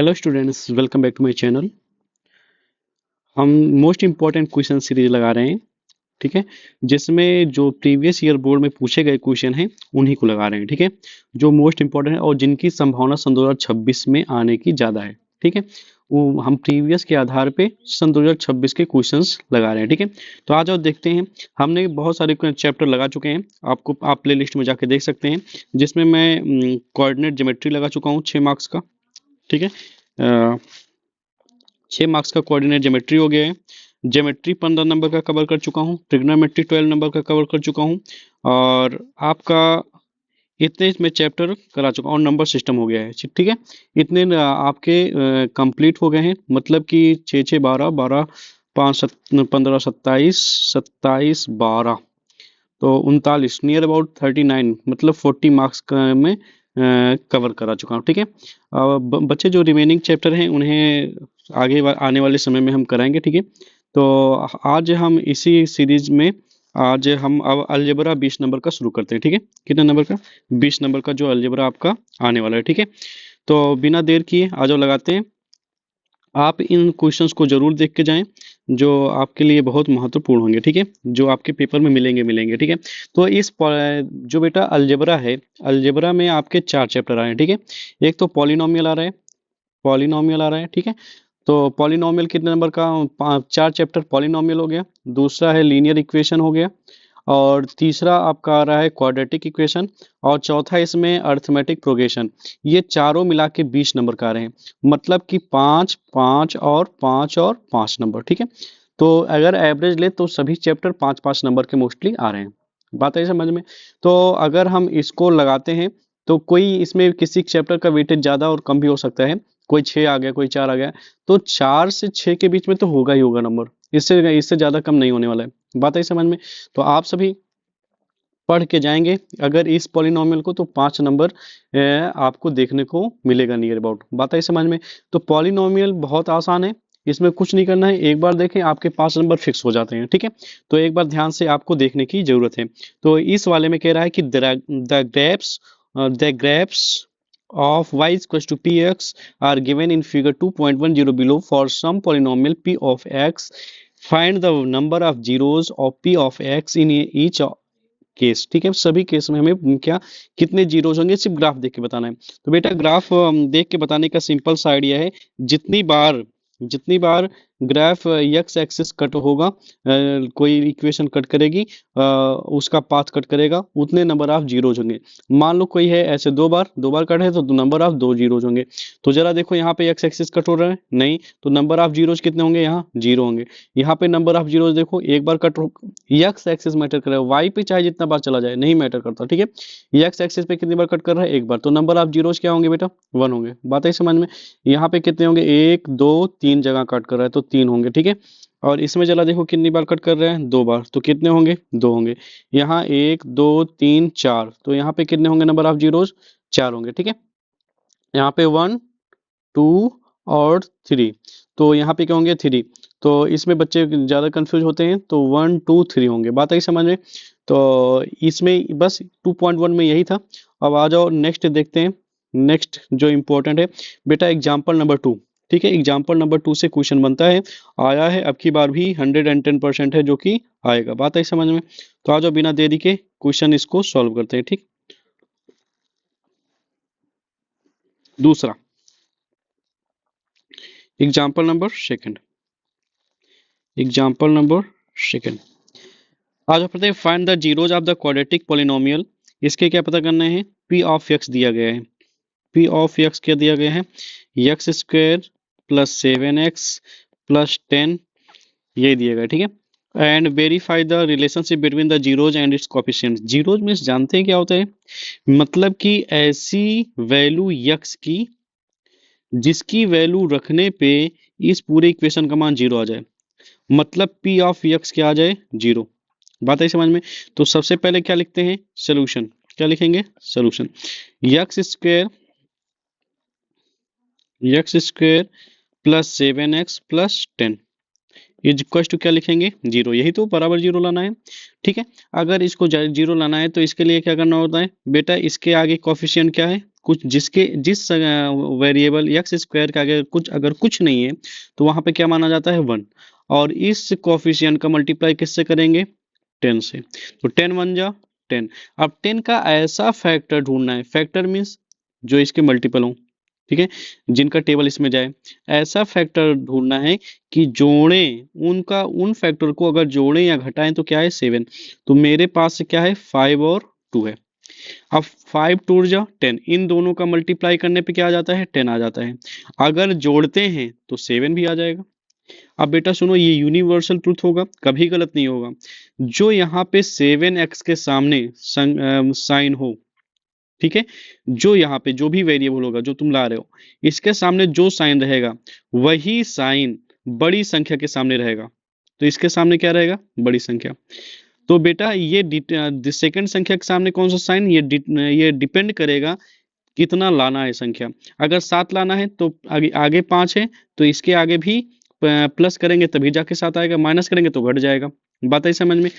Hello students, welcome back to my channel. हम most important question series लगा रहे हैं, ठीक है। जिसमें जो प्रीवियस ईयर बोर्ड में पूछे गए क्वेश्चन हैं उन्हीं को लगा रहे हैं, ठीक है। जो मोस्ट इम्पॉर्टेंट है और जिनकी संभावना सन 2026 में आने की ज़्यादा है, ठीक है। वो हम प्रीवियस के आधार पे सन 2026 के क्वेश्चंस लगा रहे हैं, ठीक है। तो आ जाओ देखते हैं। हमने बहुत सारे चैप्टर लगा चुके हैं, आप प्ले लिस्ट में जाके देख सकते हैं। जिसमें मैं कोऑर्डिनेट ज्योमेट्री लगा चुका हूँ 6 मार्क्स का, ठीक है। 6 मार्क्स का कोऑर्डिनेट ज्योमेट्री हो गया है। ज्योमेट्री 15 नंबर का कवर कर चुका हूँ, ट्रिग्नोमेट्री 12 नंबर का कवर कर चुका हूँ, और आपका इतने इसमें चैप्टर करा चुका हूँ, और नंबर सिस्टम हो गया है, ठीक है। इतने आपके कंप्लीट हो गए हैं, मतलब कि 6 6 12 12 5 15 27 27 12 तो 39 नियर अबाउट 39, मतलब 40 मार्क्स में कवर करा चुका हूँ, ठीक है। बच्चे जो रिमेनिंग चैप्टर हैं उन्हें आने वाले समय में हम कराएंगे, ठीक है। तो आज हम इसी सीरीज में आज हम अब अलजेब्रा 20 नंबर का शुरू करते हैं, ठीक है। कितने नंबर का? 20 नंबर का जो अलजेब्रा आपका आने वाला है, ठीक है। तो बिना देर किए आ जाओ लगाते हैं। आप इन क्वेश्चंस को जरूर देख के जाएं, जो आपके लिए बहुत महत्वपूर्ण होंगे, ठीक है। जो आपके पेपर में मिलेंगे, ठीक है। तो जो बेटा अलजेब्रा है, अलजेब्रा में आपके 4 चैप्टर आए हैं, ठीक है। एक तो पॉलिनोमियल आ रहा है, ठीक है। तो पॉलिनोमियल कितने नंबर का? 4 चैप्टर पॉलिनोमियल हो गया। दूसरा है लीनियर इक्वेशन हो गया, और तीसरा आपका आ रहा है क्वाड्रेटिक इक्वेशन, और चौथा इसमें अर्थमेटिक प्रोग्रेशन। ये चारों मिला के 20 नंबर का आ रहे हैं, मतलब कि 5 5 और 5 और 5 नंबर, ठीक है। तो अगर एवरेज ले तो सभी चैप्टर 5 5 नंबर के मोस्टली आ रहे हैं। बात है समझ में? तो अगर हम इसको लगाते हैं तो कोई इसमें किसी चैप्टर का वेटेज ज़्यादा और कम भी हो सकता है। कोई 6 आ गया, कोई 4 आ गया, तो 4 से 6 के बीच में तो होगा ही होगा नंबर। इससे इससे ज़्यादा कम नहीं होने वाला है। बात है समझ में? तो आप सभी पढ़ के जाएंगे अगर इस पॉलिनोमियल को, तो 5 नंबर आपको देखने को मिलेगा नियर अबाउट। बात है समझ में? तो पॉलिनोमियल बहुत आसान है, इसमें कुछ नहीं करना है, एक बार देखें आपके 5 नंबर फिक्स हो जाते हैं, ठीक है। तो एक बार ध्यान से आपको देखने की जरूरत है। तो इस वाले में कह रहा है कि the grapes of y is equals to px are given in figure 2.10 below for some polynomial p of x. Find the number of zeros of p of x in each case, ठीक है। सभी case में हमें क्या कितने zeros होंगे सिर्फ graph देख के बताना है। तो बेटा ग्राफ देख के बताने का सिंपल सा आइडिया है, जितनी bar graph x axis cut होगा, कोई इक्वेशन कट करेगी, उसका पाथ कट करेगा, उतने नंबर ऑफ जीरोज होंगे। मान लो कोई है ऐसे दो बार कट है तो नंबर ऑफ 2 जीरोज होंगे। तो जरा देखो यहाँ पे एक्स एक्सिस कट हो रहा है नहीं, तो नंबर ऑफ जीरोज कितने होंगे? यहाँ 0 होंगे। यहाँ पे नंबर ऑफ जीरोज देखो, एक बार कट एक्स एक्सिस मैटर कर रहा है, वाई पे चाहे जितना बार चला जाए नहीं मैटर करता, ठीक है। एक्स एक्सिस पे कितनी बार कट कर रहा है? एक बार, तो नंबर ऑफ जीरोज क्या होंगे बेटा? 1 होंगे। बात है समझ में? यहाँ पे कितने होंगे? 1 2 3 जगह कट कर रहा है तो 3 होंगे, ठीक है। और इसमें जरा देखो कितनी बार कट कर रहे हैं? 2 बार, तो कितने होंगे? 2 होंगे। यहाँ 1 2 3 4, तो यहाँ पे कितने होंगे नंबर ऑफ जीरोज? 4 होंगे, ठीक है। यहाँ पे 1 2 और 3, तो यहाँ पे क्या होंगे? 3। तो इसमें बच्चे ज़्यादा कंफ्यूज होते हैं, तो 1 2 3 होंगे। बात आई समझ में? तो इसमें बस 2.1 में यही था। अब आ जाओ नेक्स्ट देखते हैं। नेक्स्ट जो इम्पोर्टेंट है बेटा एग्जाम्पल नंबर 2, ठीक है। एग्जाम्पल नंबर 2 से क्वेश्चन बनता है, आया है अब की बार भी 110% है जो कि आएगा। बात आई समझ में? तो आ जाओ बिना देरी के क्वेश्चन इसको सॉल्व करते हैं, ठीक। दूसरा एग्जाम्पल नंबर सेकंड, आज पता है find the zeros of the quadratic polynomial. इसके क्या पता करना है? p ऑफ x दिया गया है, p ऑफ x क्या दिया गया है? X square plus 7x plus 10, ये दिया गया, ठीक है। And verify the relationship between the zeros and it's coefficient. Zeros means जानते हैं क्या होता है? मतलब कि ऐसी वैल्यू x की जिसकी वैल्यू रखने पे इस पूरे इक्वेशन का मान 0 आ जाए, मतलब p ऑफ x क्या आ जाए? 0। बात है समझ में? तो सबसे पहले क्या लिखते हैं? सोल्यूशन। क्या लिखेंगे? Solution. X square plus 7x plus 10 is equal to क्या लिखेंगे? 0। यही तो बराबर 0 लाना है, ठीक है। अगर इसको 0 लाना है तो इसके लिए क्या करना होता है बेटा? इसके आगे कोफिशिएंट क्या है? कुछ जिस वेरिएबल एक्स स्क्वायर का आगे अगर कुछ नहीं है तो वहां पे क्या माना जाता है 1। और इस कोफिशिएंट का मल्टीप्लाई किससे करेंगे 10 से। तो 10 1 जा 10। अब 10 का ऐसा फैक्टर ढूंढना है, फैक्टर मीन्स जो इसके मल्टीपल हो, ठीक है, जिनका टेबल इसमें जाए। ऐसा फैक्टर ढूंढना है कि जोड़ें उन फैक्टर को, अगर जोड़ें या घटाएं तो क्या है 7। तो मेरे पास क्या है 5 और 2 है। अब 5 2 जा 10, इन दोनों का मल्टीप्लाई करने पे क्या आ जाता है 10 आ जाता है। अगर जोड़ते हैं तो 7 भी आ जाएगा। अब बेटा सुनो, ये यूनिवर्सल ट्रूथ होगा, कभी गलत नहीं होगा। जो यहाँ पे 7x के सामने साइन हो, ठीक है, जो यहाँ पे जो भी वेरिएबल होगा जो तुम ला रहे हो, इसके सामने जो साइन रहेगा वही साइन बड़ी संख्या के सामने रहेगा। तो इसके सामने क्या रहेगा बड़ी संख्या। तो बेटा ये सेकंड संख्या के सामने कौन सा साइन, ये डिपेंड करेगा कितना लाना है संख्या। अगर 7 लाना है तो आगे आगे 5 है, तो इसके आगे भी प्लस करेंगे तभी जाके 7 आएगा, माइनस करेंगे तो घट जाएगा। बात है समझ में।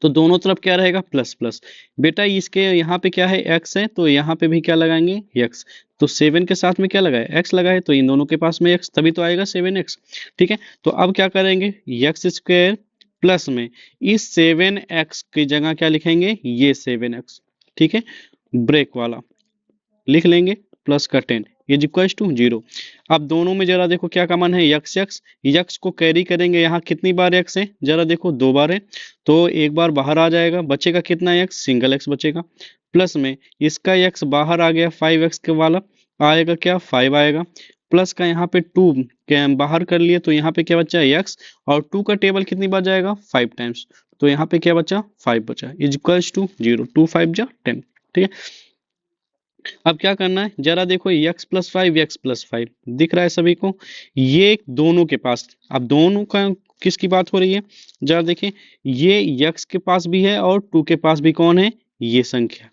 तो दोनों तरफ क्या रहेगा प्लस प्लस। बेटा इसके यहाँ पे क्या है x है, तो यहाँ पे भी क्या लगाएंगे x। तो 7 के साथ में क्या लगाए x लगाए, तो इन दोनों के पास में x, तभी तो आएगा 7x। ठीक है, तो अब क्या करेंगे एक्स स्क्वायर प्लस में इस 7x की जगह क्या लिखेंगे ये 7x, ठीक है, ब्रेक वाला लिख लेंगे प्लस का 10 इज इक्वल टू 0। अब दोनों में जरा देखो क्या कॉमन है यक्स यक्स, यक्स को कैरी करेंगे, यहाँ कितनी बार एक्स है जरा देखो 2 बार है, तो एक बार बाहर आ जाएगा, बचेगा कितना एक्स सिंगल एक्स बचेगा। प्लस में इसका एक्स बाहर आ गया 5x के वाला आएगा क्या 5 आएगा। प्लस का यहाँ पे 2 बाहर कर लिए तो यहाँ पे क्या बचा एक्स, और 2 का टेबल कितनी बार जाएगा 5 टाइम्स, तो यहाँ पे क्या बचा 5 बचा इज इक्वल टू 0। 2 5 जा 10, ठीक है। अब क्या करना है जरा देखो x+5 दिख रहा है सभी को, ये दोनों के पास। अब दोनों का किसकी बात हो रही है जरा देखिए, ये x के पास भी है और 2 के पास भी कौन है ये संख्या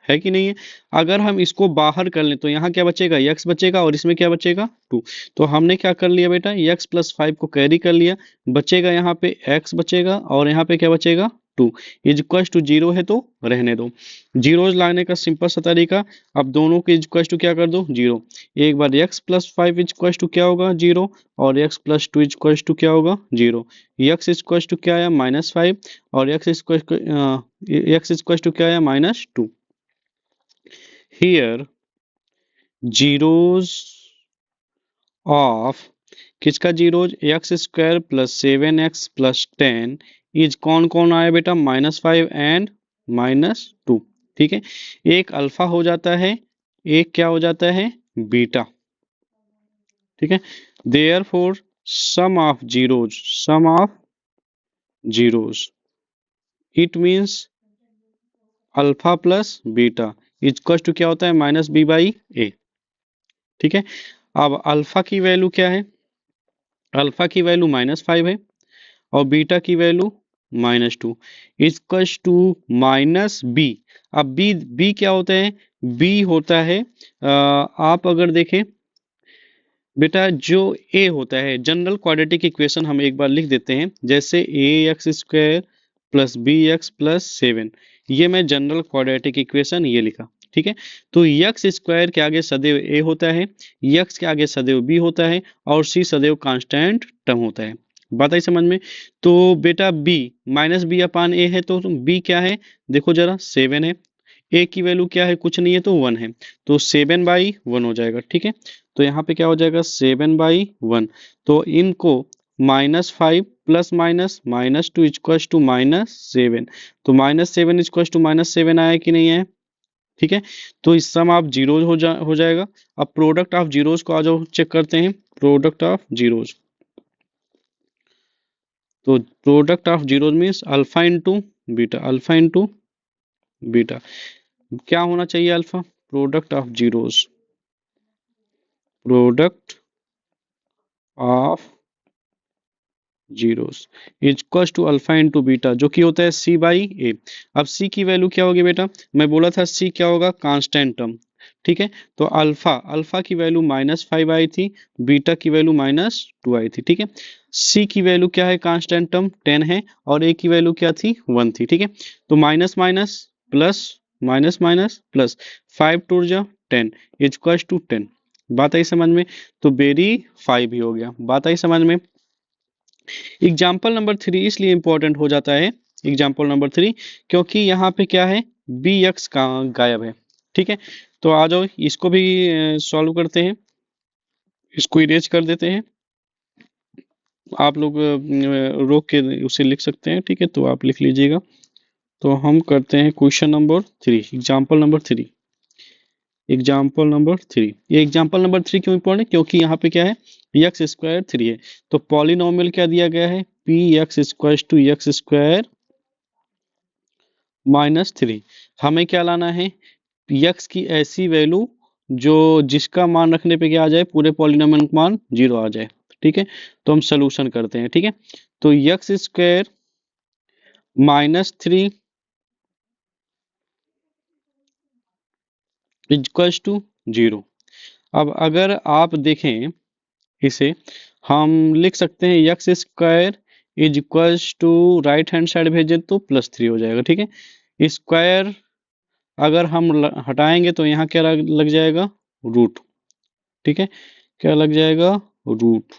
है कि नहीं है। अगर हम इसको बाहर कर लें तो यहाँ क्या बचेगा x बचेगा और इसमें क्या बचेगा 2। तो हमने क्या कर लिया बेटा x+5 को कैरी कर लिया, बचेगा यहाँ पे x बचेगा और यहाँ पे क्या बचेगा 2 इज इक्वल टू 0 है तो रहने दो। जीरोज लाने का सिंपल सा तरीका, अब दोनों के इज इक्वल टू क्या कर दो 0। एक बार x+5 इज इक्वल टू क्या होगा 0 और x+2 इज इक्वल टू क्या होगा 0। x इज इक्वल टू क्या आया -5 और x इज इक्वल टू क्या आया -2। Here zeros of किसका zeros x square plus 7x plus 10 is कौन कौन आया बेटा -5 एंड -2, ठीक है। एक अल्फा हो जाता है, एक क्या हो जाता है बीटा, ठीक है। Therefore sum of zeros it means alpha plus beta equal to क्या होता है -b/a, ठीक है। अब अल्फा की वैल्यू क्या है, अल्फा की वैल्यू -5 है और बीटा की वैल्यू -2 इक्वल टू -b। अब b क्या होता है, b होता है आप अगर देखें बेटा जो a होता है जनरल क्वाड्रेटिक इक्वेशन हम एक बार लिख देते हैं, जैसे ax² प्लस bx+7, ये मैं जनरल क्वाड्रेटिक इक्वेशन ये लिखा, ठीक है। तो x² के आगे सदैव a होता है, x के आगे सदैव b होता है और c सदैव कांस्टेंट टर्म होता है। बात आई समझ में। तो बेटा b -b/a है, तो b क्या है देखो जरा 7 है, a की वैल्यू क्या है कुछ नहीं है तो 1 है, तो 7/1 हो जाएगा, ठीक है। तो यहाँ पे क्या हो जाएगा 7/1। तो इनको -5 प्लस -2 इक्वल टू -7, तो -7 इक्वल टू -7 आया कि नहीं है, ठीक है। तो इस सम आप जीरोज हो जाएगा। अब प्रोडक्ट ऑफ जीरोज को आ जाओ चेक करते हैं, प्रोडक्ट ऑफ जीरोज। तो product of zeros means alpha into beta, alpha into beta क्या होना चाहिए alpha, product of zeros, product of zeros equal to alpha into beta जो कि होता है c/a। अब c की वैल्यू क्या होगी बेटा, मैं बोला था c क्या होगा कांस्टेंट टर्म, ठीक है। तो अल्फा की वैल्यू -5 आई थी, बीटा की वैल्यू -2 आई थी, ठीक है। c की वैल्यू क्या है कांस्टेंट टर्म 10 है और a की वैल्यू क्या थी 1 थी, ठीक है। तो minus minus plus minus minus plus 5 two जा 10 इक्वल्स टू 10। बात आई समझ में? तो बेरी 5 ही हो गया। बात आई समझ में? एग्जाम्पल नंबर 3 इसलिए इंपॉर्टेंट हो जाता है, एग्जाम्पल नंबर 3, क्योंकि यहाँ पे क्या है, बी एक्स का गायब है। ठीक है, तो आ जाओ इसको भी सॉल्व करते हैं, इसको इरेज कर देते हैं। आप लोग रोक के उसे लिख सकते हैं, ठीक है, तो आप लिख लीजिएगा। तो हम करते हैं question number 3, example number 3, example number 3। ये एग्जाम्पल नंबर 3 क्यों इंपॉर्टेंट है? क्योंकि यहाँ पे क्या है, एक्स स्क्वायर 3 है, तो पॉलिनोमियल क्या दिया गया है, P X square two X square minus 3। हमें क्या लाना है, एक्स की ऐसी वैल्यू जो जिसका मान रखने पे क्या आ जाए, पूरे पॉलिनोमियल का मान 0 आ जाए। ठीक है, तो हम सोल्यूशन करते हैं। ठीक है, तो X square minus 3 equals to 0। अब अगर आप देखें इसे, हम लिख सकते हैं X square is equals to, right hand side भेजे तो +3 हो जाएगा। ठीक है, स्क्वायर अगर हम हटाएंगे तो यहाँ क्या लग जाएगा, रूट। ठीक है, क्या लग जाएगा, रूट।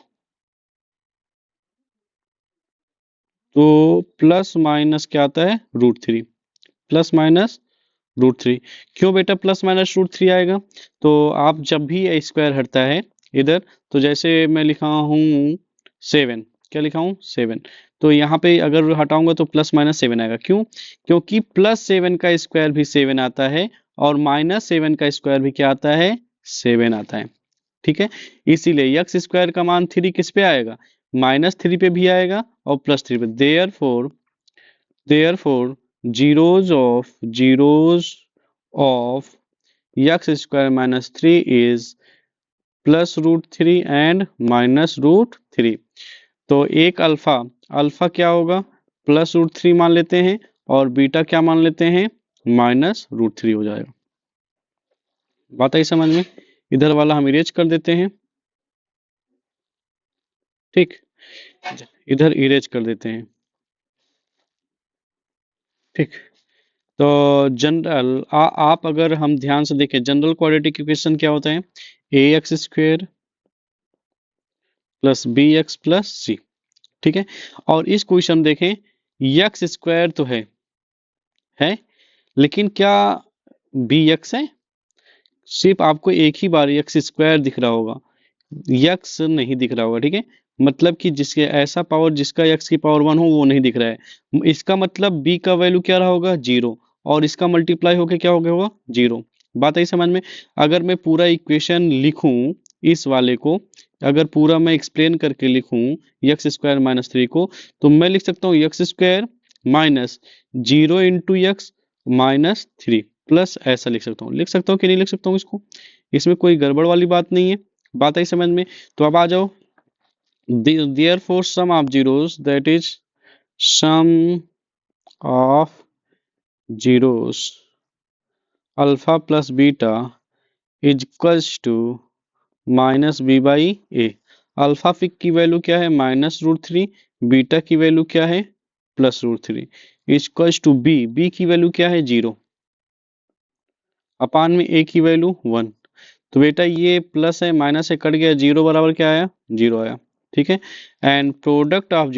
तो प्लस माइनस क्या आता है, √3, प्लस माइनस √3। क्यों बेटा प्लस माइनस √3 आएगा? तो आप जब भी स्क्वायर हटता है इधर, तो जैसे मैं लिखा हूँ 7, क्या लिखा हूँ 7, तो यहाँ पे अगर हटाऊंगा तो प्लस माइनस 7 आएगा। क्यों? क्योंकि +7 का स्क्वायर भी 7 आता है, और -7 का स्क्वायर भी क्या आता है, 7 आता है। ठीक है, इसीलिए एक्स स्क्वायर का मान 3 किस पे आएगा, -3 पे भी आएगा और +3 पे। Therefore zeros of x square minus 3 is +√3 and -√3। तो एक अल्फा, अल्फा क्या होगा, +√3 मान लेते हैं, और बीटा क्या मान लेते हैं, -√3 हो जाएगा। बात आई समझ में? इधर वाला हम इरेज कर देते हैं। ठीक, इधर इरेज कर देते हैं। ठीक, तो जनरल आप अगर हम ध्यान से देखें, जनरल क्वाड्रेटिक इक्वेशन क्या होता है, ax square plus bx plus c। ठीक है, और इस क्वेश्चन देखें, x स्क्वायर तो है, लेकिन क्या bx है? सिर्फ आपको एक ही बार एक्स स्क्वायर दिख रहा होगा, यक्स नहीं दिख रहा होगा। ठीक है, मतलब कि जिसके ऐसा पावर जिसका एक्स की पावर 1 हो वो नहीं दिख रहा है। इसका मतलब बी का वैल्यू क्या रहा होगा, 0, और इसका मल्टीप्लाई होके क्या हो गया होगा, 0। बात आई समझ में? अगर मैं पूरा इक्वेशन लिखूं, इस वाले को अगर पूरा मैं एक्सप्लेन करके लिखूं एक्स स्क्वायर -3 को, तो मैं लिख सकता हूँ x square -0 into x -3 plus, ऐसा लिख सकता हूँ कि नहीं लिख सकता हूँ इसको? इसमें कोई गड़बड़ वाली बात नहीं है। बात आई समझ में? तो अब आ जाओ, therefore sum of zeros, that is sum of zeros alpha plus beta is equals to -b/a। Alpha फिक की वैल्यू क्या है, -√3, बीटा की वैल्यू क्या है, +√3, इक्वल्स टू बी की वैल्यू क्या है, 0, अपान में a की वैल्यू 1। तो बेटा ये प्लस है माइनस से कट गया, 0 बराबर क्या आया, 0 आया। ठीक है, and product of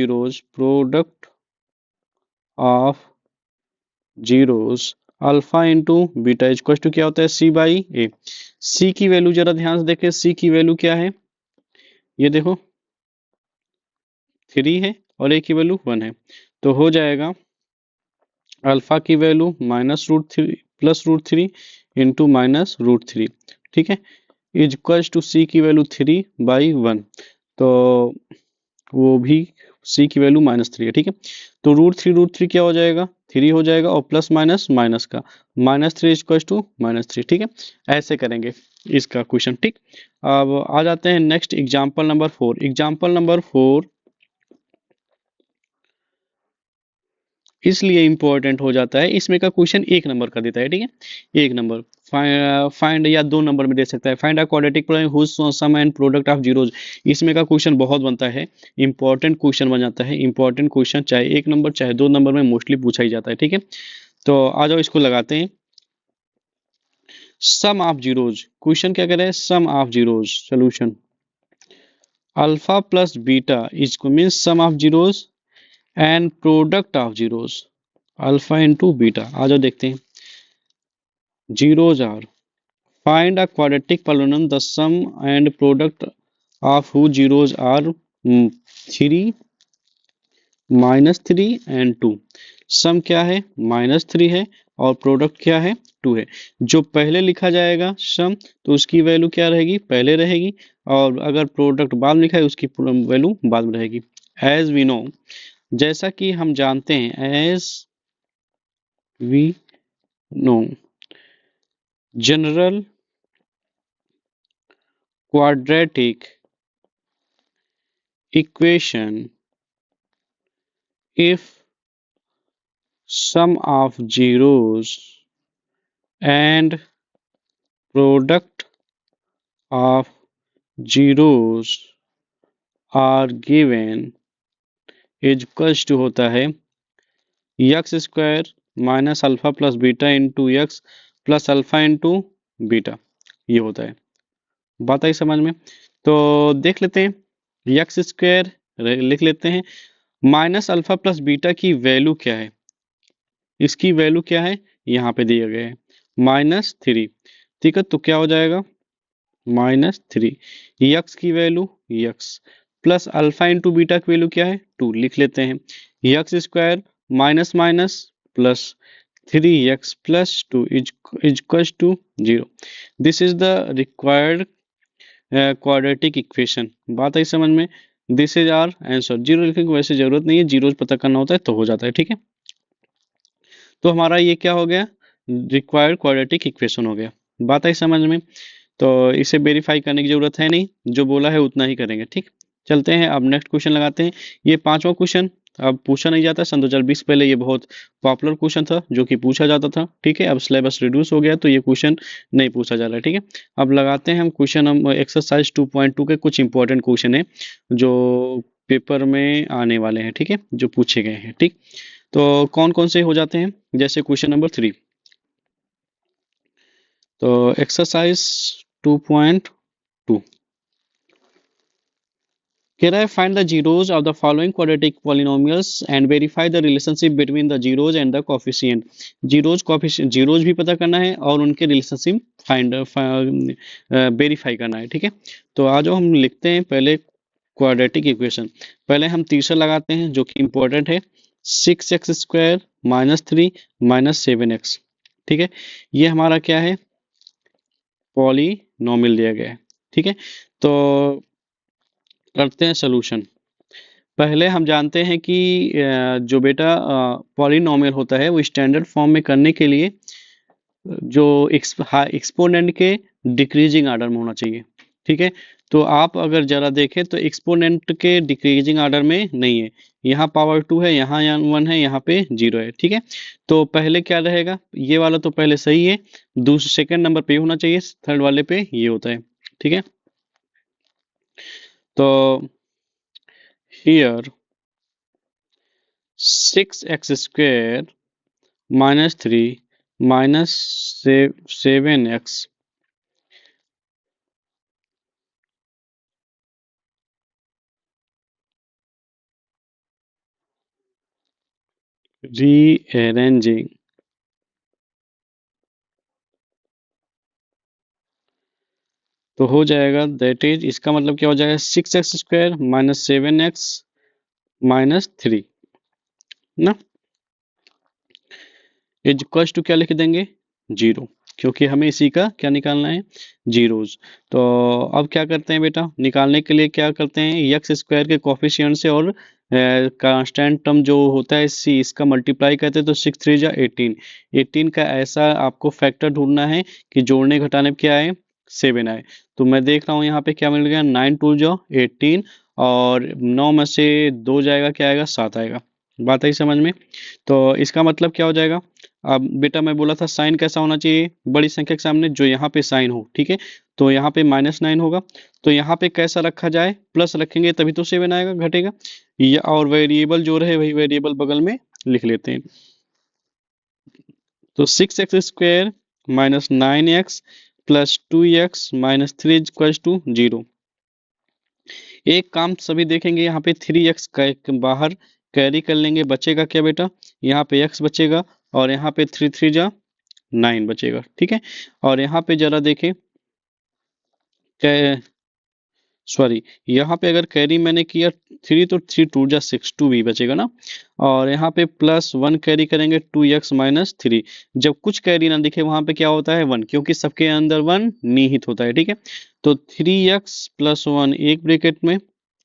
zeros alpha into beta equal to क्या होता है, c/a। c की वैल्यू जरा ध्यान से देखें, c की वैल्यू क्या है, ये देखो 3 है और a की वैल्यू 1 है, तो हो जाएगा अल्फा की वैल्यू -√3 +√3 इंटू -√3। ठीक है, इक्वल्स टू c की वैल्यू 3/1, तो वो भी c की वैल्यू -3 है। ठीक है, तो √3 क्या हो जाएगा, 3 हो जाएगा, और प्लस माइनस माइनस का -3 इक्वल्स टू -3। ठीक है, ऐसे करेंगे इसका क्वेश्चन। ठीक, अब आ जाते हैं next example number 4। Example number 4 इसलिए इंपॉर्टेंट हो जाता है, इसमें का क्वेश्चन 1 नंबर का देता है। ठीक है, 1 नंबर फाइंड या 2 नंबर में दे सकता है, find a quadratic problem whose sum and product of zeros. इसमें का क्वेश्चन बहुत बनता है, इंपॉर्टेंट क्वेश्चन बन जाता है। इंपॉर्टेंट क्वेश्चन चाहे 1 नंबर चाहे 2 नंबर में मोस्टली पूछा ही जाता है। ठीक है, तो आ जाओ इसको लगाते हैं। सम ऑफ जीरोज, क्वेश्चन क्या कह रहा है, sum of zeros solution alpha plus beta is means sum of zeros and product of zeros alpha into beta. आ जाओ देखते हैं। Zeros are find a quadratic polynomial the sum and product of whose zeros are 3 -3 and 2। सम क्या है, -3 है और product क्या है, 2 है। जो पहले लिखा जाएगा सम तो उसकी वैल्यू क्या रहेगी, पहले रहेगी, और अगर प्रोडक्ट बाद में लिखा है उसकी वैल्यू बाद में रहेगी। एज वी नो, जैसा कि हम जानते हैं, as we know general quadratic equation if sum of zeros and product of zeros are given is equals to होता है x square minus alpha plus beta into X plus alpha into beta, ये होता है। बात आई समझ में? तो देख लेते हैं एक्स स्क्वायर लिख लेते हैं, माइनस अल्फा प्लस बीटा की वैल्यू क्या है, इसकी वैल्यू क्या है, यहाँ पे दिया गया है -3। ठीक है, तो क्या हो जाएगा -3, यक्स की value X plus alpha into beta की वैल्यू क्या है 2, लिख लेते हैं X square minus minus plus 3x plus 2 is equals to 0। This is the required quadratic equation. बात आई समझ में? This is our answer. Zero लिखने की वैसे जरूरत नहीं है, जीरो पता करना होता है तो हो जाता है। ठीक है, तो हमारा ये क्या हो गया, रिक्वायर्ड क्वाड्रेटिक इक्वेशन हो गया। बात आई समझ में? तो इसे वेरीफाई करने की जरूरत है नहीं, जो बोला है उतना ही करेंगे। ठीक, चलते हैं अब नेक्स्ट क्वेश्चन लगाते हैं। ये पांचवा क्वेश्चन अब पूछा नहीं जाता, सन 2020 पहले ये बहुत पॉपुलर क्वेश्चन था जो कि पूछा जाता था। ठीक है, अब सिलेबस रिड्यूस हो गया तो ये क्वेश्चन नहीं पूछा जा रहा है। ठीक है, अब लगाते हैं हम क्वेश्चन, हम एक्सरसाइज 2.2 के कुछ इंपॉर्टेंट क्वेश्चन है जो पेपर में आने वाले हैं। ठीक है, जो पूछे गए हैं। ठीक, तो कौन कौन से हो जाते हैं, जैसे क्वेश्चन नंबर 3, तो एक्सरसाइज 2.2 कह रहा है find the zeros of the following quadratic polynomials and verify the relationship between the zeros and the coefficient. Zeros भी पता करना है और उनके रिलेशनशिप फाइंड वेरीफाई करना है। ठीक है, तो आज हम लिखते हैं पहले क्वाड्रेटिक इक्वेशन। पहले हम तीसरा लगाते हैं जो कि इंपॉर्टेंट है, 6x स्क्वायर -3 -7x। ठीक है, ये हमारा क्या है, पॉलिनोमियल दिया गया है। ठीक है, तो करते हैं सोल्यूशन। पहले हम जानते हैं कि जो बेटा पॉलिनोमियल होता है वो स्टैंडर्ड फॉर्म में करने के लिए जो एक्सपोनेंट के डिक्रीजिंग ऑर्डर में होना चाहिए। ठीक है, तो आप अगर जरा देखें तो एक्सपोनेंट के डिक्रीजिंग ऑर्डर में नहीं है, यहाँ पावर 2 है, यहाँ 1 है, यहाँ पे 0 है। ठीक है, तो पहले क्या रहेगा, ये वाला तो पहले सही है, दूसरे सेकंड नंबर पे होना चाहिए, थर्ड वाले पे ये होता है। ठीक है, तो here 6x square -3 -7x rearranging तो हो जाएगा, दैट इज, इसका मतलब क्या हो जाएगा, 6x स्क्वायर -7x -3 ना, इज इक्वल टू क्या लिख देंगे 0, क्योंकि हमें इसी का क्या निकालना है, जीरोज। तो अब क्या करते हैं बेटा, निकालने के लिए क्या करते हैं, एक्स स्क्वायर के कोफिशिएंट से और कांस्टेंट टर्म जो होता है सी, इसका मल्टीप्लाई करते हैं तो 6 3 जा 18, 18 का ऐसा आपको फैक्टर ढूंढना है कि जोड़ने घटाने में क्या आए, 7 आए। तो मैं देख रहा हूँ यहाँ पे क्या मिल गया, 9 2 जो 18 और 9 में से 2 जाएगा, क्या आएगा 7 आएगा। बात आई समझ में? तो इसका मतलब क्या हो जाएगा, अब बेटा मैं बोला था साइन कैसा होना चाहिए, बड़ी संख्या के सामने जो यहाँ पे साइन हो। ठीक है, तो यहाँ पे -9 होगा, तो यहाँ पे कैसा रखा जाए, प्लस रखेंगे तभी तो 7 आएगा, घटेगा। या और वेरिएबल जो रहे वही वेरिएबल बगल में लिख लेते हैं। तो 6x square minus 9x plus 2x minus 3 equal to 0। एक काम सभी देखेंगे, यहाँ पे 3x का बाहर कैरी कर लेंगे, बचेगा क्या बेटा, यहाँ पे x बचेगा और यहाँ पे 3 3 जा 9 बचेगा, ठीक है। और यहाँ पे जरा देखें, सॉरी, यहाँ पे अगर कैरी मैंने किया 3 तो 3 2 जा 6 2 भी बचेगा ना। और यहाँ पे प्लस 1 कैरी करेंगे 2x माइनस 3। जब कुछ कैरी ना दिखे वहां पे क्या होता है 1, क्योंकि सबके अंदर 1 निहित होता है, ठीक है। तो 3x प्लस 1 एक ब्रैकेट में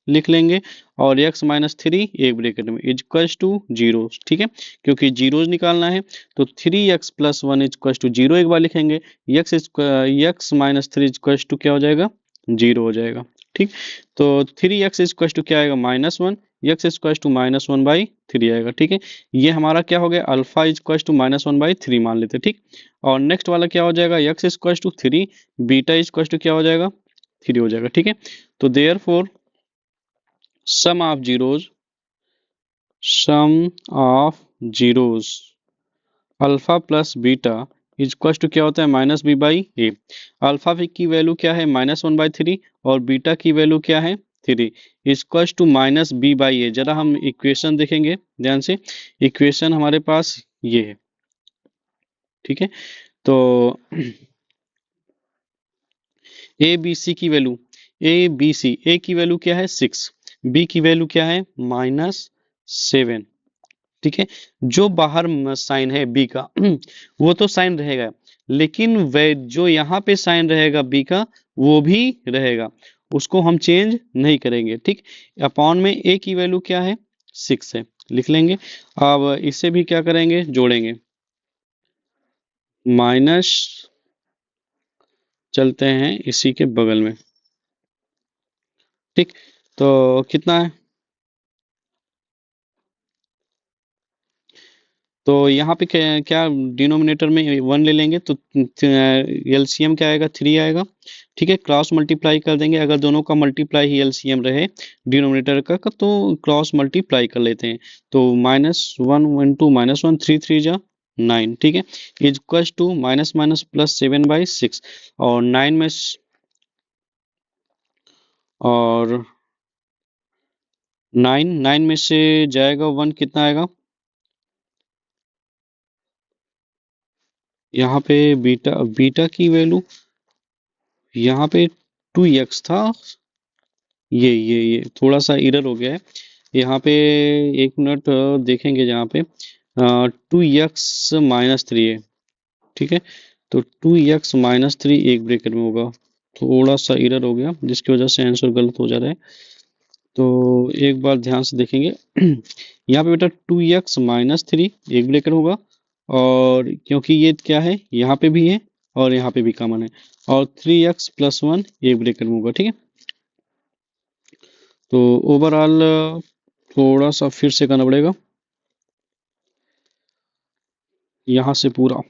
लिख लेंगे और x माइनस 3 एक ब्रैकेट में इक्वल्स टू 0, ठीक है, क्योंकि जीरोज निकालना है। तो 3x प्लस 1 इक्वल्स टू 0 एक बार लिखेंगे, x माइनस 3 इक्वल्स टू क्या हो जाएगा, 0 हो जाएगा, ठीक। तो 3x इक्वल टू क्या आएगा, -1, x इक्वल टू -1/3 आएगा, ठीक है। ये हमारा क्या हो गया, अल्फा इक्वल टू -1/3 मान लेते, ठीक। और नेक्स्ट वाला क्या हो जाएगा, x equal to 3, beta equal to क्या हो जाएगा, 3 हो जाएगा, ठीक है। तो therefore sum of zeros alpha plus beta equal to क्या होता है, -b/a। अल्फा की वैल्यू क्या है, -1/3 और बीटा की वैल्यू क्या है, 3, इक्वल टू -b/a। जरा हम इक्वेशन देखेंगे ध्यान से, इक्वेशन हमारे पास ये है, ठीक है। तो ए की वैल्यू क्या है 6, बी की वैल्यू क्या है -7, ठीक है। जो बाहर साइन है बी का वो तो साइन रहेगा, लेकिन वे जो यहाँ पे साइन रहेगा बी का वो भी रहेगा, उसको हम चेंज नहीं करेंगे, ठीक। अपॉन में ए की वैल्यू क्या है 6 है, लिख लेंगे। अब इसे भी क्या करेंगे, जोड़ेंगे, माइनस, चलते हैं इसी के बगल में, ठीक। तो कितना है, तो यहाँ पे क्या डिनोमिनेटर में 1 ले लेंगे तो एलसीएम क्या आएगा, 3 आएगा, ठीक है। क्रॉस मल्टीप्लाई कर देंगे, अगर दोनों का मल्टीप्लाई ही एलसीएम रहे डिनोमिनेटर का तो क्रॉस मल्टीप्लाई कर लेते हैं। तो -1 × -1 3 3 जा 9, ठीक है, equal to minus minus plus 7/6 और 9 में और 9 में से जाएगा 1, कितना आएगा, यहाँ पे बीटा बीटा की वैल्यू यहाँ पे 2x था, ये थोड़ा सा इरर हो गया है यहाँ पे, एक मिनट देखेंगे, जहाँ पे 2x माइनस 3 है, ठीक है। तो 2x माइनस 3 एक ब्रैकेट में होगा, थोड़ा सा इरर हो गया जिसकी वजह से आंसर गलत हो जा रहा है। तो एक बार ध्यान से देखेंगे यहाँ पे बेटा 2x माइनस 3 एक ब्रैकेट होगा, और क्योंकि ये क्या है यहाँ पे भी है और यहाँ पे भी कॉमन है, और 3x प्लस 1 एक ब्रैकेट में होगा, ठीक है। तो ओवरऑल थोड़ा सा फिर से करना पड़ेगा यहाँ से पूरा,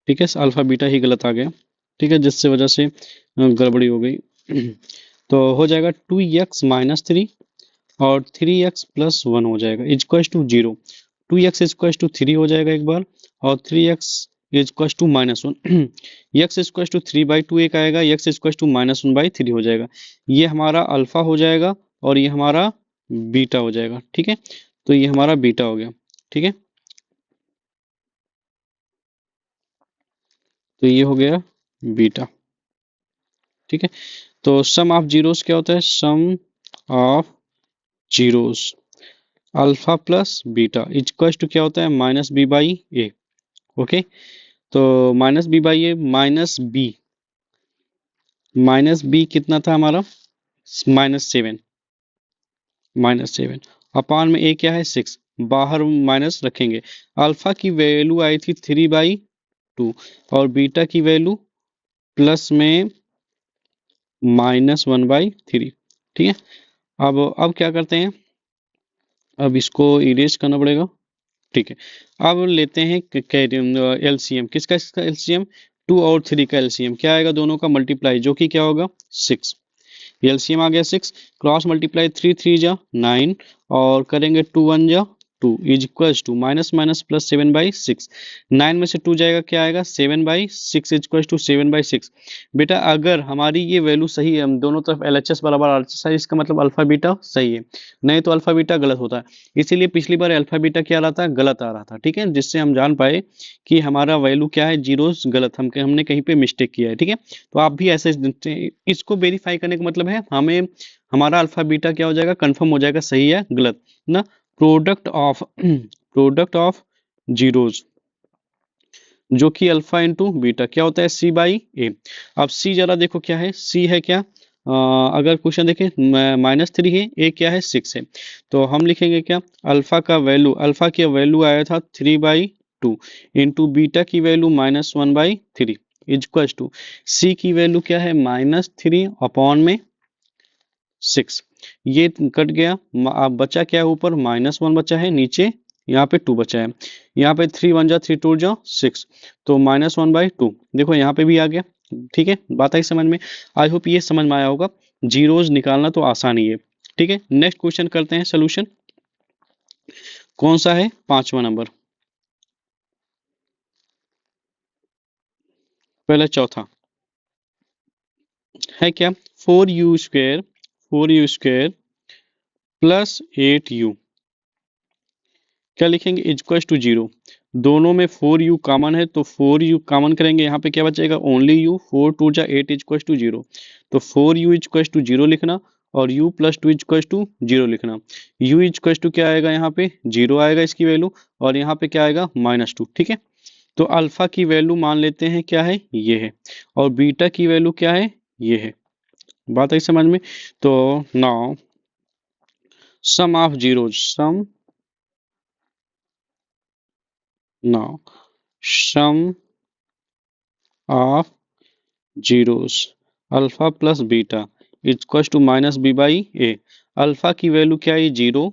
ठीक है, अल्फा बीटा ही गलत आ गया, ठीक है, जिससे वजह से गड़बड़ी हो गई तो हो जाएगा 2x माइनस 3 और 3x प्लस 1 हो जाएगा equal to 0, 2x equal to 3 हो जाएगा एक बार, और 3x equal to -1 x equal to 3/2 एक आएगा, x इक्वल टू -1/3 हो जाएगा। ये हमारा अल्फा हो जाएगा और ये हमारा बीटा हो जाएगा, ठीक है। तो ये हमारा बीटा हो गया, ठीक है। तो ये हो गया बीटा, ठीक है। तो सम ऑफ जीरोस क्या होता है, sum of zeros alpha plus beta equal to क्या होता है, -b/a, ओके। तो -b/a माइनस बी कितना था हमारा, -7, -7 अपान में ए क्या है 6, बाहर माइनस रखेंगे। अल्फा की वैल्यू आई थी 3/2 और बीटा की वैल्यू प्लस में -1/3, ठीक है। अब क्या करते हैं, अब इसको इरेज करना पड़ेगा, ठीक है। अब लेते हैं एलसीएम, किसका इसका एलसीएम, 2 और 3 का एलसीएम क्या आएगा, दोनों का मल्टीप्लाई, जो कि क्या होगा 6, एलसीएम आ गया 6, क्रॉस मल्टीप्लाई 3 3 जा 9 और करेंगे 2 1 जा 2 is equal to minus minus plus 7/6। 9 में से 2 जाएगा, क्या आएगा 7/6 इज इक्वल टू 7/6। बेटा अगर हमारी ये वैल्यू सही है, हम दोनों तरफ LHS बराबर RHS है, इसका मतलब अल्फा बीटा सही है, नहीं तो अल्फा बीटा गलत होता है। इसीलिए पिछली बार अल्फा बीटा क्या आ रहा था, गलत आ रहा था, ठीक है, जिससे हम जान पाए कि हमारा वैल्यू क्या है, जीरोस गलत, हमने कहीं पे मिस्टेक किया है, ठीक है। तो आप भी ऐसे इसको वेरीफाई करने का मतलब है हमें हमारा अल्फा बीटा क्या हो जाएगा, कंफर्म हो जाएगा सही है गलत ना। Product of product of zeros जो कि अल्फा इंटू बीटा क्या होता है, C/A। अब C जरा देखो क्या है, C है क्या, अगर क्वेश्चन देखें -3 है, A क्या है 6 है, तो हम लिखेंगे क्या, अल्फा का वैल्यू, अल्फा की वैल्यू आया था 3/2 इंटू बीटा की वैल्यू -1/3 इक्वल टू C की वैल्यू क्या है -3 अपॉन में 6। ये कट गया, अब बचा क्या है, ऊपर -1 बचा है, नीचे यहाँ पे 2 बचा है, यहाँ पे 3 1 जा 3 2 जा 6, तो -1/2 देखो यहाँ पे भी आ गया, ठीक है, बात आई समझ में। आई होप ये समझ में आया होगा, जीरोस निकालना तो आसान ही है, ठीक है। नेक्स्ट क्वेश्चन करते हैं सोल्यूशन, कौन सा है, 5वां नंबर, पहले चौथा है क्या, 4u² प्लस 8u, क्या लिखेंगे, इक्वल टू 0। दोनों में 4u कॉमन है, तो 4u कॉमन करेंगे, यहाँ पे क्या बचेगा, ओनली u, 4 2 जा 8 इक्वल टू 0, तो 4u इक्वल टू 0 लिखना, और u प्लस 2 इक्वल टू 0 लिखना। u इक्वल टू क्या आएगा, यहाँ पे 0 आएगा इसकी वैल्यू, और यहाँ पे क्या आएगा -2, ठीक है। तो अल्फा की वैल्यू मान लेते हैं क्या है, ये है, और बीटा की वैल्यू क्या है, ये है, बात आई समझ में। तो now sum of zeros, sum now sum of zeros alpha plus beta equal to -b/a। Alpha की वैल्यू क्या आई 0,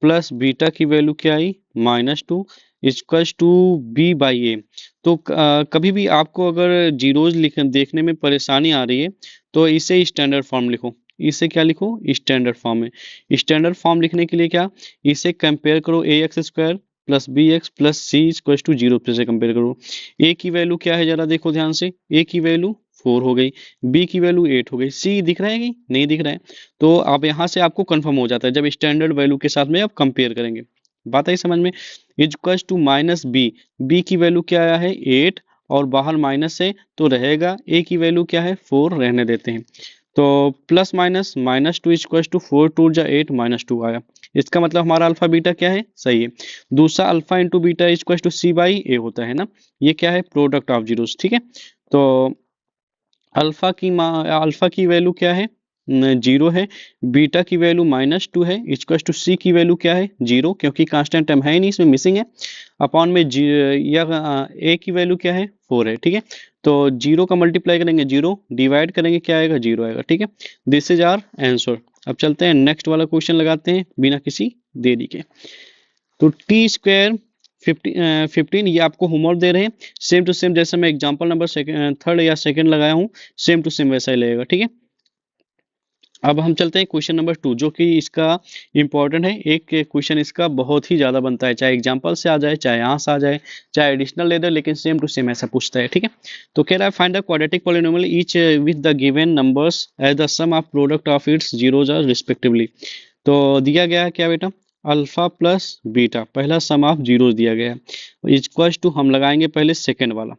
प्लस बीटा की वैल्यू क्या आई -2 इक्वल टू b/a। तो कभी भी आपको अगर जीरोज देखने में परेशानी आ रही है, तो इसे स्टैंडर्ड फॉर्म लिखो, इसे क्या लिखो, स्टैंडर्ड फॉर्म में। स्टैंडर्ड फॉर्म लिखने के लिए क्या, इसे कंपेयर करो ax² plus bx plus c equal to 0 से कंपेयर करो। a की वैल्यू क्या है, जरा देखो ध्यान से, a की वैल्यू 4 हो गई, b की वैल्यू 8 हो गई, c दिख रहा है कि नहीं दिख रहा है, तो अब यहाँ से आपको कंफर्म हो जाता है जब स्टैंडर्ड वैल्यू के साथ में आप कंपेयर करेंगे, बात आई समझ में। इक्वल टू -b, b की वैल्यू क्या आया है 8, और बाहर माइनस है तो रहेगा, a की वैल्यू क्या है 4, रहने देते हैं, तो प्लस माइनस -2 इक्वल टू 4 2 जा 8 -2 आया, इसका मतलब हमारा अल्फा बीटा क्या है, सही है। दूसरा alpha into beta equal to C/A होता है ना, ये क्या है, प्रोडक्ट ऑफ जीरोस, ठीक है। तो अल्फा की वैल्यू क्या है, 0 है, बीटा की वैल्यू -2 है, इक्वल टू C की वैल्यू क्या है 0, क्योंकि कांस्टेंट टर्म है ही नहीं, इसमें मिसिंग है, अपॉन में a की वैल्यू क्या है 4 है, ठीक है। तो 0 का मल्टीप्लाई करेंगे 0, डिवाइड करेंगे क्या आएगा 0 आएगा, ठीक है। This is our answer. अब चलते हैं नेक्स्ट वाला क्वेश्चन लगाते हैं बिना किसी देरी के। तो T² 15 ये आपको होमवर्क दे रहे हैं, सेम टू सेम जैसे मैं एग्जांपल नंबर थर्ड या सेकंड लगाया हूँ, सेम टू सेम वैसा ही लगेगा, ठीक है। अब हम चलते हैं क्वेश्चन नंबर 2, जो कि इसका इंपॉर्टेंट है, एक क्वेश्चन इसका बहुत ही ज्यादा बनता है, चाहे एग्जांपल से आ जाए, चाहे यहाँ से आ जाए, चाहे एडिशनल ले दे, लेकिन सेम टू सेम ऐसा पूछता है, ठीक है। तो कह रहा है find the quadratic polynomial each with the given numbers as the sum of product of its zeros are respectively. तो दिया गया है क्या बेटा, अल्फा प्लस बीटा, पहला सम ऑफ जीरोज दिया गया है, इक्वल टू हम लगाएंगे पहले सेकेंड वाला,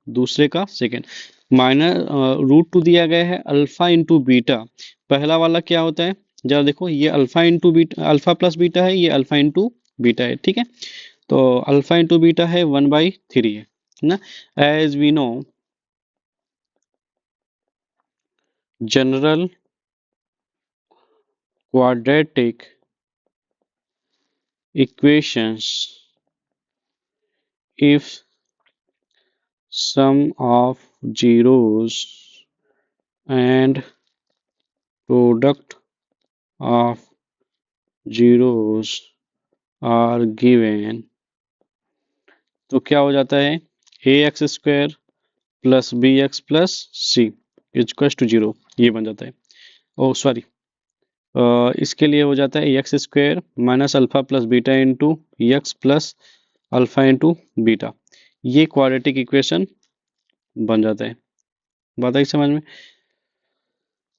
दूसरे का सेकेंड, माइनस √2 दिया गया है अल्फा इंटू बीटा, पहला वाला क्या होता है, जरा देखो, ये alpha into beta, alpha plus beta है, ये अल्फा इंटू बीटा है, ठीक है। तो अल्फा इंटू बीटा है 1/3 है ना। As we know general quadratic equations if sum of zeros and product of zeros are given, तो क्या हो जाता है, ax² plus bx plus c equal to 0, ये बन जाता है। ओ सॉरी, इसके लिए हो जाता है x square minus alpha plus beta into X plus alpha into beta. ये क्वाड्रेटिक इक्वेशन बन जाता है। बात आई समझ में?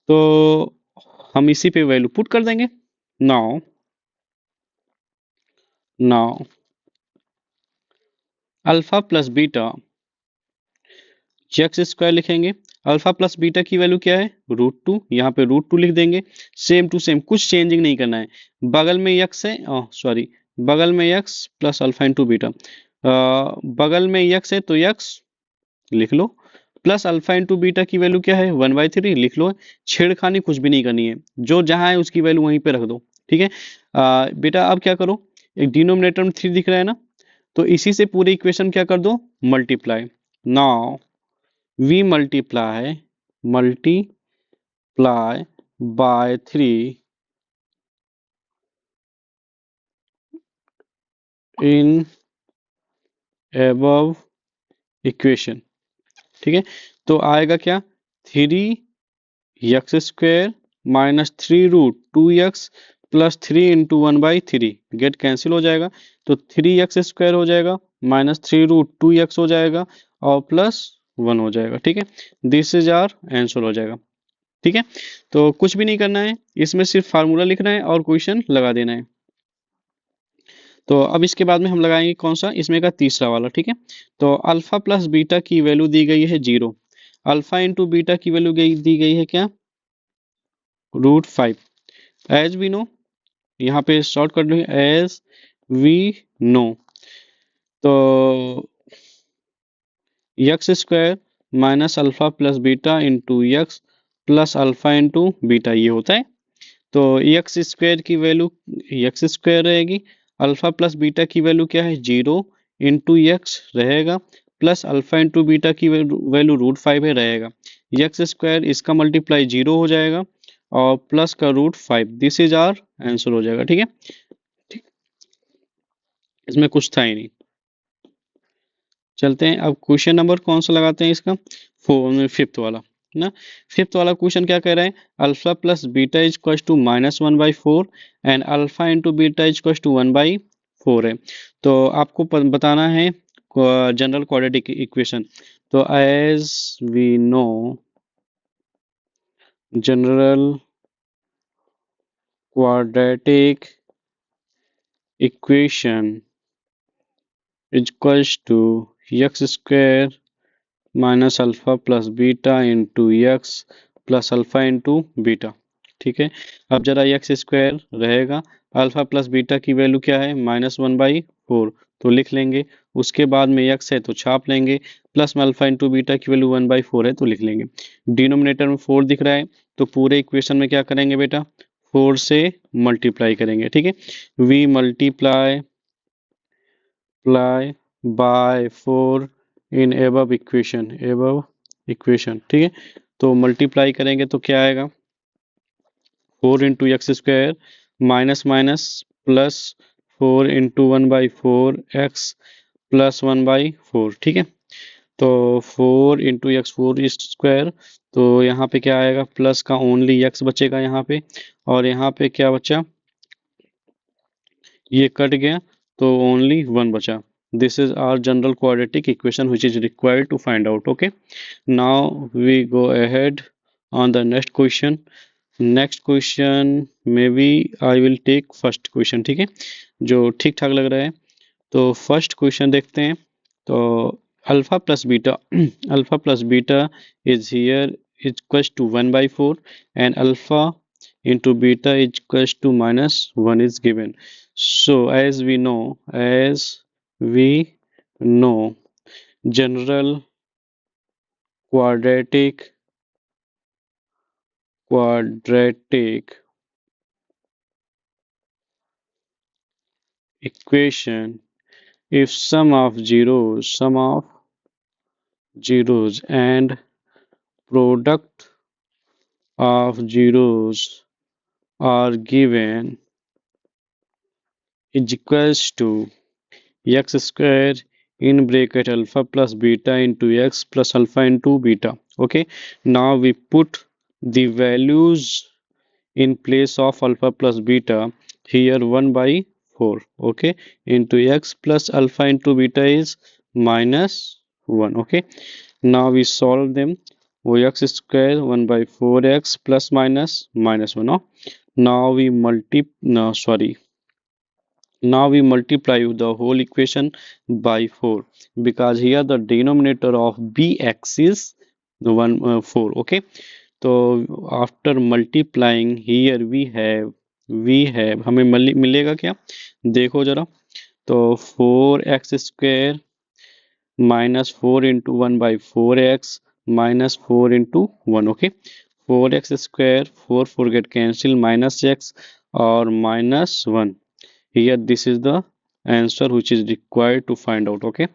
तो हम इसी पे वैल्यू पुट कर देंगे। Now now alpha plus beta x square लिखेंगे। अल्फा प्लस बीटा की वैल्यू क्या है? √2। यहाँ पे √2 लिख देंगे। सेम टू सेम, कुछ चेंजिंग नहीं करना है। बगल में एक्स है, सॉरी, बगल में x plus alpha into beta. बगल में एक्स है तो एक्स लिख लो, प्लस अल्फा इंटू बीटा की वैल्यू क्या है? 1/3 लिख लो। छेड़खानी कुछ भी नहीं करनी है, जो जहां है उसकी वैल्यू वहीं पे रख दो। ठीक है। बेटा अब क्या करो, एक डिनोमिनेटर में 3 दिख रहा है ना, तो इसी से पूरी इक्वेशन क्या कर दो? Multiply. Now we multiply by 3 in above equation. ठीक है, तो आएगा क्या? 3x² minus 3√2x plus 3 into 1/3 get cancel हो जाएगा, तो 3x² हो जाएगा माइनस 3√2x हो जाएगा और प्लस 1 हो जाएगा। ठीक है, दिस इज आवर आंसर हो जाएगा। ठीक है, तो कुछ भी नहीं करना है, इसमें सिर्फ फार्मूला लिखना है और क्वेश्चन लगा देना है। तो अब इसके बाद में हम लगाएंगे कौन सा? इसमें का तीसरा वाला। ठीक है, तो अल्फा प्लस बीटा की वैल्यू दी गई है 0। अल्फा इंटू बीटा की वैल्यू दी गई है क्या? √5। एज वी नो, यहाँ पे शॉर्ट कर लो, एज वी नो, तो x² minus alpha plus beta into X plus alpha into beta ये होता है। तो x² की वैल्यू x² रहेगी, अल्फा प्लस बीटा की वैल्यू क्या है? 0 इंटू एक्स रहेगा, प्लस अल्फा इंटू बीटा की वैल्यू √5 है रहेगा। x² इसका मल्टीप्लाई 0 हो जाएगा और प्लस का √5, दिस इज आवर आंसर हो जाएगा। ठीक है, ठीक, इसमें कुछ था ही नहीं। चलते हैं अब क्वेश्चन नंबर कौन सा लगाते हैं इसका? फिफ्थ वाला ना। फिफ्थ वाला क्वेश्चन क्या कह रहा है? Alpha plus beta is equal to -1/4 and alpha into beta is equal to 1/4 है। तो आपको बताना है जनरल क्वाड्रेटिक इक्वेशन। तो as we know, general quadratic equation is equal to x² minus alpha plus beta into X plus alpha into beta. ठीक है, अब जरा x² रहेगा, अल्फा प्लस बीटा की वैल्यू क्या है? -1/4, तो लिख लेंगे। उसके बाद में x है तो छाप लेंगे, प्लस में अल्फा इंटू बीटा की वैल्यू 1/4 है तो लिख लेंगे। डिनोमिनेटर में 4 दिख रहा है, तो पूरे इक्वेशन में क्या करेंगे बेटा? 4 से मल्टीप्लाई करेंगे। ठीक है, we multiply by 4 in above equation. ठीक है, तो मल्टीप्लाई करेंगे तो क्या आएगा? 4 into x² minus minus plus 4 into 1/4 x plus 1/4। ठीक है, तो 4 इंटू x² तो यहाँ पे क्या आएगा? प्लस का ओनली x बचेगा यहाँ पे, और यहाँ पे क्या बचा? ये कट गया तो ओनली 1 बचा। This is our general quadratic equation which is required to find out. Okay, now we go ahead on the next question. Next question maybe I will take first question। ठीक है, जो ठीक ठाक लग रहा है। तो फर्स्ट क्वेश्चन देखते हैं। तो alpha plus beta alpha plus beta is here is equal to 1/4 and alpha into beta is equals to -1 is given. So as we know general quadratic equation, if sum of zeros and product of zeros are given is equals to x² in bracket alpha plus beta into x plus alpha into beta. Okay, now we put the values in place of alpha plus beta, here 1 by 4, okay, into x plus alpha into beta is minus 1, okay. Now we solve them. X square 1 by 4x plus minus minus 1, no? Now we now we multiply the whole equation by 4, because here the denominator of bx is 4, okay. तो after multiplying here we have हमें मिलेगा क्या, देखो जरा। तो 4x square minus 4 into 1 by 4x minus 4 into 1, okay. 4x square 4 get cancel minus x और minus 1, here this is the answer which is required to find out, okay.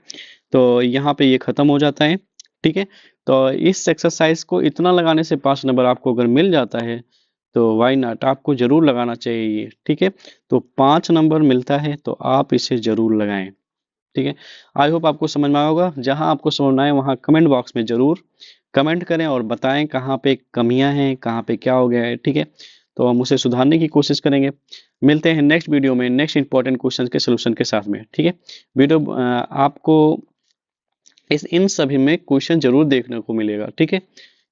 तो यहाँ पे ये खत्म हो जाता है, ठीक है। तो इस एक्सरसाइज को इतना लगाने से 5 नंबर आपको अगर मिल जाता है तो वाई नॉट, आपको जरूर लगाना चाहिए, ठीक है। तो 5 नंबर मिलता है तो आप इसे जरूर लगाएं, ठीक है। आई होप आपको समझ में आया होगा। जहां आपको समझ में आए वहां कमेंट बॉक्स में जरूर कमेंट करें और बताएं कहाँ पे कमियां हैं, कहाँ पे क्या हो गया है, ठीक है। तो हम उसे सुधारने की कोशिश करेंगे। मिलते हैं नेक्स्ट वीडियो में नेक्स्ट इंपॉर्टेंट क्वेश्चन के सोल्यूशन के साथ में, ठीक है। वीडियो आपको इन सभी में क्वेश्चन जरूर देखने को मिलेगा, ठीक है,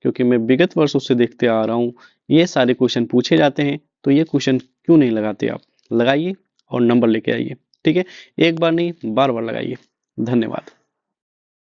क्योंकि मैं विगत वर्षों से देखते आ रहा हूँ ये सारे क्वेश्चन पूछे जाते हैं। तो ये क्वेश्चन क्यों नहीं लगाते आप, लगाइए और नंबर लेके आइए, ठीक है। एक बार नहीं, बार बार लगाइए। धन्यवाद।